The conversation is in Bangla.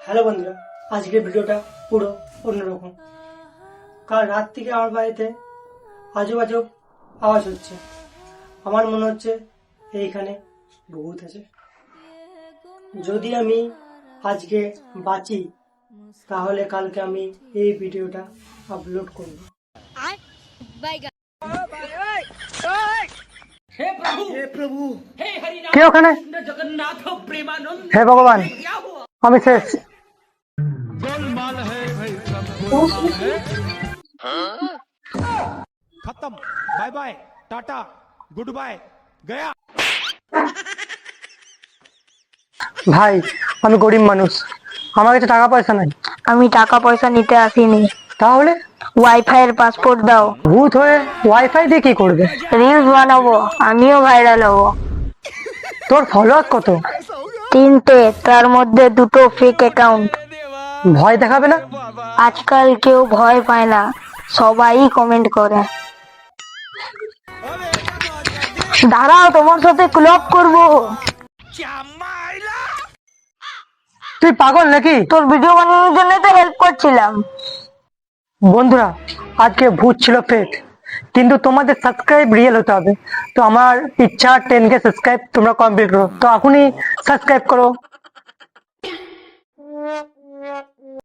হ্যালো বন্ধুরা, আজকের ভিডিওটা পুরো অন্যরকম। কাল রাত থেকে আমার বাড়িতে আজব আজব আওয়াজ হচ্ছে। আমার মনে হচ্ছে এইখানে ভূত আছে। যদি আমি আজকে বাঁচি তাহলে কালকে আমি এই ভিডিওটা আপলোড করব। কে ওখানে? হে ভগবান, আমি শেষ। खत्म। Bye bye, tata, goodbye, गया। ভাই, আমি গরিব মানুষ, আমার কাছে টাকা পয়সা নাই। আমি টাকা পয়সা নিতে আসিনি। তাহলে ওয়াইফাই এর পাসপোর্ট দাও। ভূত হয়ে ওয়াইফাই দিয়ে কি করবে? রিলস বানাবো, আমিও ভাইরাল হব। তোর ফলোয়ার কত? 3টে, তার মধ্যে 2টো ফেক অ্যাকাউন্ট। ভয় দেখাবে না? আজকাল কেউ ভয় পায় না, সবাই কমেন্ট করে। দাঁড়াও, তোমার সাথে ক্লব করব। তুই পাগল নাকি? তোর ভিডিও বানানোর জন্য তো হেল্প করছিলাম। বন্ধুরা, আজকে ভূত ছিল ফেক, কিন্তু তোমাদের সাবস্ক্রাইব রিয়েল হতে হবে। তো আমার ইচ্ছা 10K সাবস্ক্রাইব তোমরা কমপ্লিট করো। তো এখনই সাবস্ক্রাইব করো।